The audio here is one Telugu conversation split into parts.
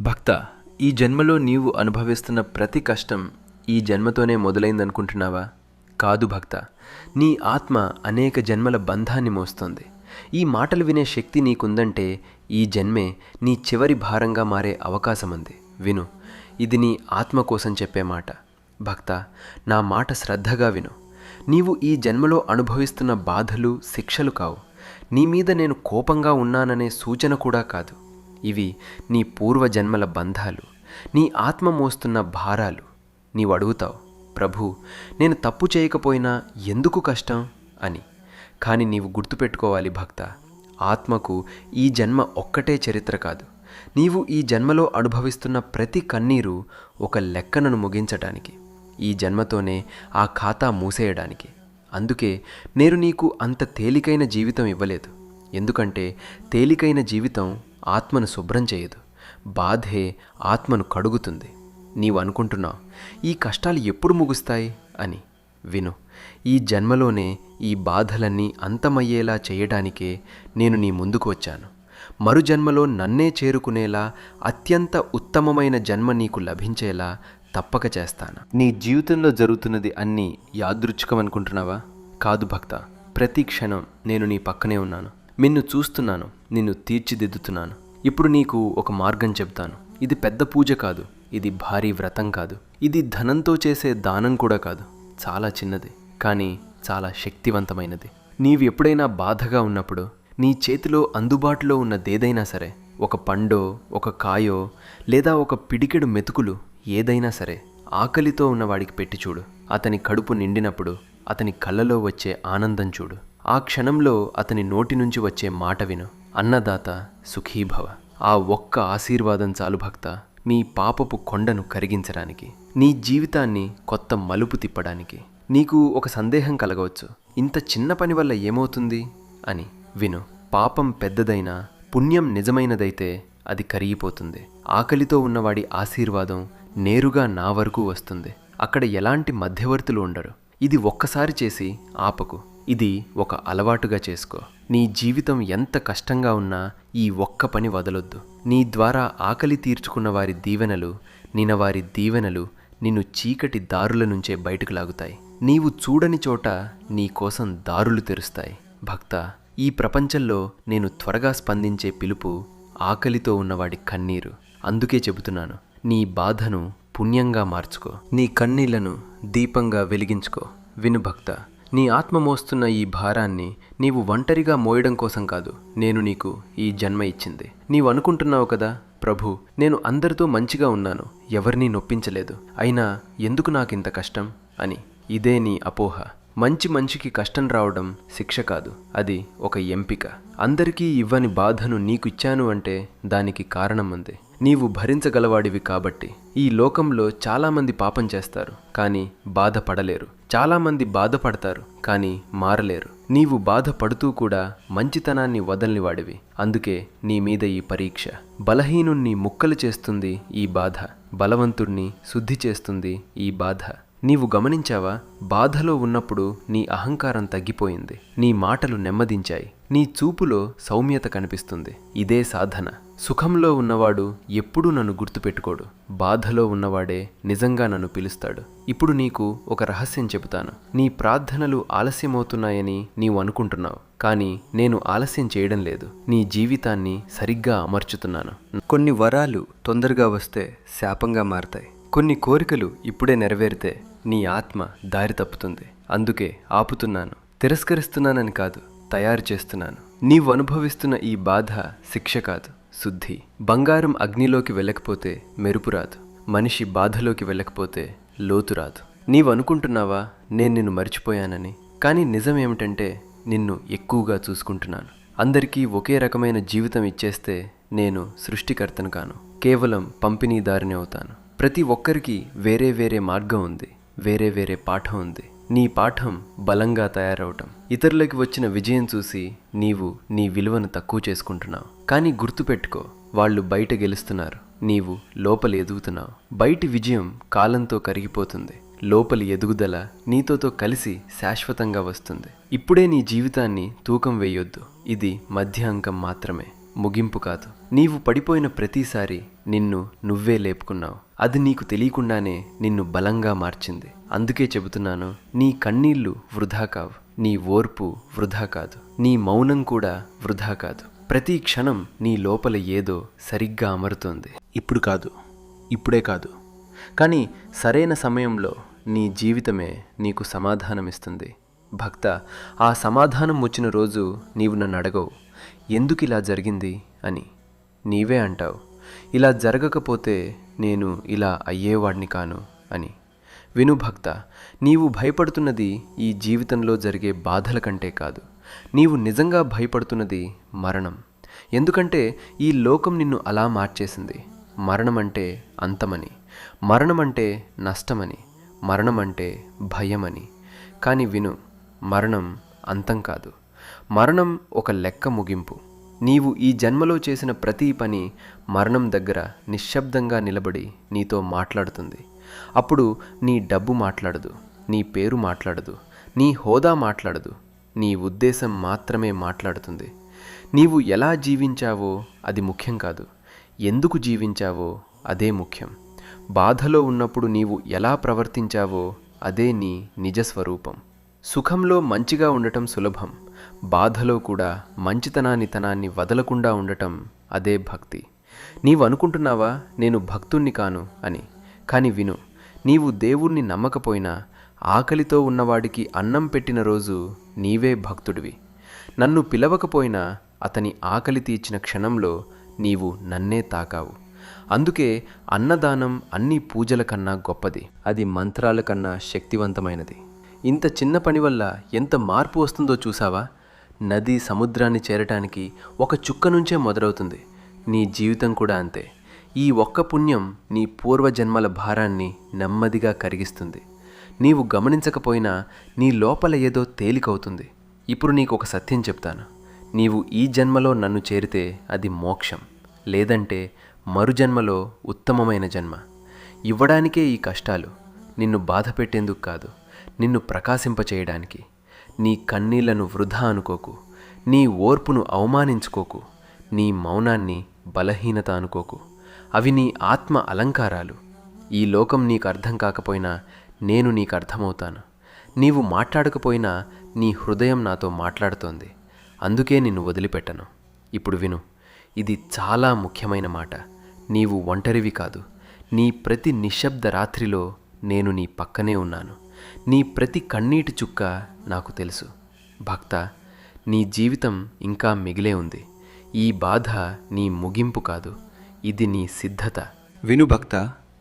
భక్త, ఈ జన్మలో నీవు అనుభవిస్తున్న ప్రతి కష్టం ఈ జన్మతోనే మొదలైందనుకుంటున్నావా? కాదు భక్త, నీ ఆత్మ అనేక జన్మల బంధాన్ని మోస్తుంది. ఈ మాటలు వినే శక్తి నీకుందంటే ఈ జన్మే నీ చివరి భారంగా మారే అవకాశం ఉంది. విను, ఇది నీ ఆత్మ కోసం చెప్పే మాట. భక్త, నా మాట శ్రద్ధగా విను. నీవు ఈ జన్మలో అనుభవిస్తున్న బాధలు శిక్షలు కావు. నీ మీద నేను కోపంగా ఉన్నాననే సూచన కూడా కాదు. ఇవి నీ పూర్వజన్మల బంధాలు, నీ ఆత్మ మోస్తున్న భారాలు. నీవు అడుగుతావు, ప్రభు, నేను తప్పు చేయకపోయినా ఎందుకు కష్టం అని. కానీ నీవు గుర్తుపెట్టుకోవాలి భక్త, ఆత్మకు ఈ జన్మ ఒక్కటే చరిత్ర కాదు. నీవు ఈ జన్మలో అనుభవిస్తున్న ప్రతి కన్నీరు ఒక లెక్కనను ముగించటానికి, ఈ జన్మతోనే ఆ ఖాతా మూసేయడానికి. అందుకే నేను నీకు అంత తేలికైన జీవితం ఇవ్వలేదు. ఎందుకంటే తేలికైన జీవితం ఆత్మను శుభ్రం చేయదు, బాధే ఆత్మను కడుగుతుంది. నీవు అనుకుంటున్నావు, ఈ కష్టాలు ఎప్పుడు ముగుస్తాయి అని. విను, ఈ జన్మలోనే ఈ బాధలన్నీ అంతమయ్యేలా చేయడానికే నేను నీ ముందుకు వచ్చాను. మరు జన్మలో నన్నే చేరుకునేలా అత్యంత ఉత్తమమైన జన్మ నీకు లభించేలా తప్పక చేస్తాను. నీ జీవితంలో జరుగుతున్నది అన్నీ యాదృచ్ఛికం అనుకుంటున్నావా? కాదు భక్త, ప్రతి క్షణం నేను నీ పక్కనే ఉన్నాను. నిన్ను చూస్తున్నాను, నిన్ను తీర్చిదిద్దుతున్నాను. ఇప్పుడు నీకు ఒక మార్గం చెప్తాను. ఇది పెద్ద పూజ కాదు, ఇది భారీ వ్రతం కాదు, ఇది ధనంతో చేసే దానం కూడా కాదు. చాలా చిన్నది, కానీ చాలా శక్తివంతమైనది. నీవు ఎప్పుడైనా బాధగా ఉన్నప్పుడు నీ చేతిలో అందుబాటులో ఉన్నదేదైనా సరే, ఒక పండో, ఒక కాయో, లేదా ఒక పిడికెడు మెతుకులు ఏదైనా సరే, ఆకలితో ఉన్నవాడికి పెట్టి చూడు. అతని కడుపు నిండినప్పుడు అతని కళ్ళలో వచ్చే ఆనందం చూడు. ఆ క్షణంలో అతని నోటి నుంచి వచ్చే మాట విను, అన్నదాత సుఖీభవ. ఆ ఒక్క ఆశీర్వాదం చాలు భక్త, నీ పాపపు కొండను కరిగించడానికి, నీ జీవితాన్ని కొత్త మలుపు తిప్పడానికి. నీకు ఒక సందేహం కలగవచ్చు, ఇంత చిన్న పని వల్ల ఏమవుతుంది అని. విను, పాపం పెద్దదైనా పుణ్యం నిజమైనదైతే అది కరిగిపోతుంది. ఆకలితో ఉన్నవాడి ఆశీర్వాదం నేరుగా నా వరకు వస్తుంది. అక్కడ ఎలాంటి మధ్యవర్తులు ఉండరు. ఇది ఒక్కసారి చేసి ఆపకు, ఇది ఒక అలవాటుగా చేసుకో. నీ జీవితం ఎంత కష్టంగా ఉన్నా ఈ ఒక్క పని వదలొద్దు. నీ ద్వారా ఆకలి తీర్చుకున్న వారి దీవెనలు, నినవారి దీవెనలు నిన్ను చీకటి దారుల నుంచే బయటకు లాగుతాయి. నీవు చూడని చోట నీ కోసం దారులు తెరుస్తాయి. భక్త, ఈ ప్రపంచంలో నేను త్వరగా స్పందించే పిలుపు ఆకలితో ఉన్నవాడి కన్నీరు. అందుకే చెబుతున్నాను, నీ బాధను పుణ్యంగా మార్చుకో, నీ కన్నీళ్లను దీపంగా వెలిగించుకో. విను భక్త, నీ ఆత్మ మోస్తున్న ఈ భారాన్ని నీవు ఒంటరిగా మోయడం కోసం కాదు నేను నీకు ఈ జన్మ ఇచ్చింది. నీవు అనుకుంటున్నావు కదా, ప్రభు, నేను అందరితో మంచిగా ఉన్నాను, ఎవరినీ నొప్పించలేదు, అయినా ఎందుకు నాకింత కష్టం అని. ఇదే నీ అపోహ. మనిషికి కష్టం రావడం శిక్ష కాదు, అది ఒక ఎంపిక. అందరికీ ఇవ్వని బాధను నీకు ఇచ్చాను అంటే దానికి కారణం ఉంది. నీవు భరించగలవాడివి కాబట్టి. ఈ లోకంలో చాలామంది పాపం చేస్తారు, కానీ బాధపడలేరు. చాలామంది బాధపడతారు, కానీ మారలేరు. నీవు బాధపడుతూ కూడా మంచితనాన్ని వదలనివాడివి. అందుకే నీ మీద ఈ పరీక్ష. బలహీనుణ్ణి ముక్కలు చేస్తుంది ఈ బాధ, బలవంతుణ్ణి శుద్ధి చేస్తుంది ఈ బాధ. నీవు గమనించావా, బాధలో ఉన్నప్పుడు నీ అహంకారం తగ్గిపోయింది, నీ మాటలు నెమ్మదించాయి, నీ చూపులో సౌమ్యత కనిపిస్తుంది. ఇదే సాధన. సుఖంలో ఉన్నవాడు ఎప్పుడూ నన్ను గుర్తుపెట్టుకోడు, బాధలో ఉన్నవాడే నిజంగా నన్ను పిలుస్తాడు. ఇప్పుడు నీకు ఒక రహస్యం చెబుతాను. నీ ప్రార్థనలు ఆలస్యమవుతున్నాయని నీవు అనుకుంటున్నావు, కానీ నేను ఆలస్యం చేయడం లేదు. నీ జీవితాన్ని సరిగ్గా అమర్చుతున్నాను. కొన్ని వరాలు తొందరగా వస్తే శాపంగా మారతాయి. కొన్ని కోరికలు ఇప్పుడే నెరవేరితే నీ ఆత్మ దారి తప్పుతుంది. అందుకే ఆపుతున్నాను. తిరస్కరిస్తున్నానని కాదు, తయారు చేస్తున్నాను. నీవు అనుభవిస్తున్న ఈ బాధ శిక్ష కాదు, శుద్ధి. బంగారం అగ్నిలోకి వెళ్ళకపోతే మెరుపు రాదు, మనిషి బాధలోకి వెళ్ళకపోతే లోతు రాదు. నీవు అనుకుంటున్నావా నేను నిన్ను మర్చిపోయానని, కానీ నిజం ఏమిటంటే నిన్ను ఎక్కువగా చూసుకుంటున్నాను. అందరికీ ఒకే రకమైన జీవితం ఇచ్చేస్తే నేను సృష్టికర్తను కాను, కేవలం పంపిణీదారిని అవుతాను. ప్రతి ఒక్కరికి వేరే వేరే మార్గం ఉంది, వేరే వేరే పాఠం ఉంది. నీ పాఠం బలంగా తయారవటం. ఇతరులకి వచ్చిన విజయం చూసి నీవు నీ విలువను తక్కువ చేసుకుంటున్నావు. కానీ గుర్తుపెట్టుకో, వాళ్ళు బయట గెలుస్తున్నారు, నీవు లోపలి ఎదుగుతున్నావు. బయటి విజయం కాలంతో కరిగిపోతుంది, లోపలి ఎదుగుదల నీతోతో కలిసి శాశ్వతంగా వస్తుంది. ఇప్పుడే నీ జీవితాన్ని తూకం వేయొద్దు. ఇది మధ్య అంకం మాత్రమే, ముగింపు కాదు. నీవు పడిపోయిన ప్రతిసారి నిన్ను నువ్వే లేపుకున్నావు. అది నీకు తెలియకుండానే నిన్ను బలంగా మార్చింది. అందుకే చెబుతున్నాను, నీ కన్నీళ్లు వృధా కావు, నీ ఓర్పు వృధా కాదు, నీ మౌనం కూడా వృధా కాదు. ప్రతి క్షణం నీ లోపల ఏదో సరిగ్గా అమరుతోంది. ఇప్పుడు కాదు, ఇప్పుడే కాదు, కానీ సరైన సమయంలో నీ జీవితమే నీకు సమాధానమిస్తుంది. భక్త, ఆ సమాధానం వచ్చిన రోజు నీవు నన్ను అడగవు, ఎందుకు ఇలా జరిగింది అని. నీవే అంటావు, ఇలా జరగకపోతే నేను ఇలా అయ్యేవాడిని కాను అని. విను భక్త, నీవు భయపడుతున్నది ఈ జీవితంలో జరిగే బాధల కంటే కాదు, నీవు నిజంగా భయపడుతున్నది మరణం. ఎందుకంటే ఈ లోకం నిన్ను అలా మార్చేసింది. మరణం అంటే అంతమని, మరణం అంటే నష్టమని, మరణం అంటే భయమని. కానీ విను, మరణం అంతం కాదు. మరణం ఒక లెక్క ముగింపు. నీవు ఈ జన్మలో చేసిన ప్రతి పని మరణం దగ్గర నిశ్శబ్దంగా నిలబడి నీతో మాట్లాడుతుంది. అప్పుడు నీ డబ్బు మాట్లాడదు, నీ పేరు మాట్లాడదు, నీ హోదా మాట్లాడదు, నీ ఉద్దేశం మాత్రమే మాట్లాడుతుంది. నీవు ఎలా జీవించావో అది ముఖ్యం కాదు, ఎందుకు జీవించావో అదే ముఖ్యం. బాధలో ఉన్నప్పుడు నీవు ఎలా ప్రవర్తించావో అదే నీ నిజస్వరూపం. సుఖంలో మంచిగా ఉండటం సులభం, బాధలో కూడా మంచితనాన్ని వదలకుండా ఉండటం అదే భక్తి. నీవు అనుకుంటున్నావా నేను భక్తుణ్ణి కాను అని. కానీ విను, నీవు దేవుణ్ణి నమ్మకపోయినా ఆకలితో ఉన్నవాడికి అన్నం పెట్టిన రోజు నీవే భక్తుడివి. నన్ను పిలవకపోయినా అతని ఆకలి తీర్చిన క్షణంలో నీవు నన్నే తాకావు. అందుకే అన్నదానం అన్ని పూజల కన్నా గొప్పది, అది మంత్రాల కన్నా శక్తివంతమైనది. ఇంత చిన్న పని వల్ల ఎంత మార్పు వస్తుందో చూసావా? నది సముద్రాన్ని చేరటానికి ఒక చుక్క నుంచే మొదలవుతుంది. నీ జీవితం కూడా అంతే. ఈ ఒక్క పుణ్యం నీ పూర్వజన్మల భారాన్ని నెమ్మదిగా కరిగిస్తుంది. నీవు గమనించకపోయినా నీ లోపల ఏదో తేలికవుతుంది. ఇప్పుడు నీకు ఒక సత్యం చెప్తాను. నీవు ఈ జన్మలో నన్ను చేరితే అది మోక్షం, లేదంటే మరుజన్మలో ఉత్తమమైన జన్మ. ఇవ్వడానికే ఈ కష్టాలు, నిన్ను బాధ పెట్టేందుకు కాదు, నిన్ను ప్రకాశింపచేయడానికి. నీ కన్నీళ్లను వృధా అనుకోకు, నీ ఓర్పును అవమానించుకోకు, నీ మౌనాన్ని బలహీనత అనుకోకు. అవి నీ ఆత్మ అలంకారాలు. ఈ లోకం నీకు అర్థం కాకపోయినా నేను నీకు అర్థమవుతాను. నీవు మాట్లాడకపోయినా నీ హృదయం నాతో మాట్లాడుతోంది. అందుకే నిన్ను వదిలిపెట్టను. ఇప్పుడు విను, ఇది చాలా ముఖ్యమైన మాట. నీవు ఒంటరివి కాదు. నీ ప్రతి నిశ్శబ్ద రాత్రిలో నేను నీ పక్కనే ఉన్నాను. నీ ప్రతి కన్నీటి చుక్క నాకు తెలుసు. భక్త, నీ జీవితం ఇంకా మిగిలే ఉంది. ఈ బాధ నీ ముగింపు కాదు, ఇది నీ సిద్ధత. విను భక్త,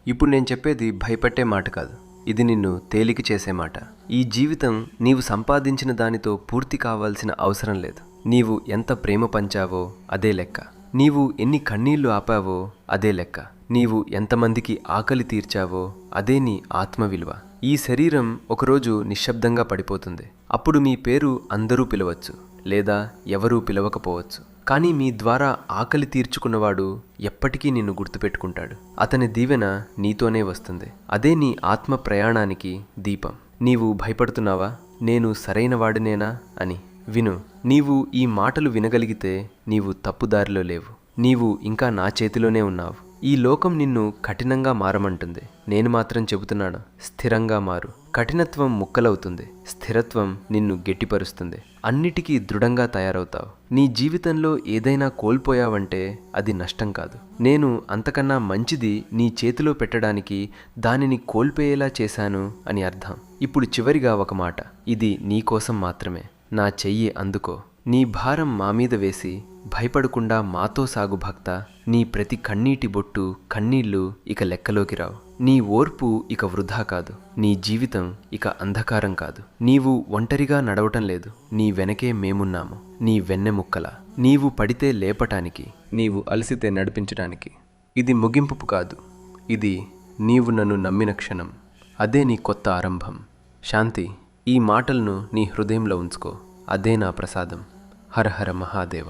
ఇప్పుడు నేను చెప్పేది భయపెట్టే మాట కాదు, ఇది నిన్ను తేలిక చేసే మాట. ఈ జీవితం నీవు సంపాదించిన దానితో పూర్తి కావాల్సిన అవసరం లేదు. నీవు ఎంత ప్రేమ పంచావో అదే లెక్క. నీవు ఎన్ని కన్నీళ్లు ఆపావో అదే లెక్క. నీవు ఎంతమందికి ఆకలి తీర్చావో అదే నీ ఆత్మ విలువ. ఈ శరీరం ఒకరోజు నిశ్శబ్దంగా పడిపోతుంది. అప్పుడు మీ పేరు అందరూ పిలవచ్చు, లేదా ఎవరూ పిలవకపోవచ్చు. కానీ మీ ద్వారా ఆకలి తీర్చుకున్నవాడు ఎప్పటికీ నిన్ను గుర్తుపెట్టుకుంటాడు. అతని దీవెన నీతోనే వస్తుంది. అదే నీ ఆత్మ ప్రయాణానికి దీపం. నీవు భయపడుతున్నావా, నేను సరైన వాడినేనా అని? విను, నీవు ఈ మాటలు వినగలిగితే నీవు తప్పుదారిలో లేవు. నీవు ఇంకా నా చేతిలోనే ఉన్నావు. ఈ లోకం నిన్ను కఠినంగా మారమంటుంది. నేను మాత్రం చెబుతున్నాను, స్థిరంగా మారు. కఠినత్వం ముక్కలవుతుంది, స్థిరత్వం నిన్ను గట్టిపరుస్తుంది. అన్నిటికీ దృఢంగా తయారవుతావు. నీ జీవితంలో ఏదైనా కోల్పోయావంటే అది నష్టం కాదు. నేను అంతకన్నా మంచిది నీ చేతిలో పెట్టడానికి దానిని కోల్పోయేలా చేశాను అని అర్థం. ఇప్పుడు చివరిగా ఒక మాట, ఇది నీ కోసం మాత్రమే. నా చెయ్యి అందుకో. నీ భారం మా మీద వేసి భయపడకుండా మాతో సాగు భక్త. నీ ప్రతి కన్నీటి బొట్టు, కన్నీళ్లు ఇక లెక్కలోకి రావు. నీ ఓర్పు ఇక వృధా కాదు. నీ జీవితం ఇక అంధకారం కాదు. నీవు ఒంటరిగా నడవటం లేదు, నీ వెనకే మేమున్నాము, నీ వెన్నెముక్కల. నీవు పడితే లేపటానికి, నీవు అలసితే నడిపించడానికి. ఇది ముగింపు కాదు, ఇది నీవు నన్ను నమ్మిన క్షణం. అదే నీ కొత్త ఆరంభం. శాంతి, ఈ మాటలను నీ హృదయంలో ఉంచుకో. అదే నా ప్రసాదం. హర హర మహాదేవ.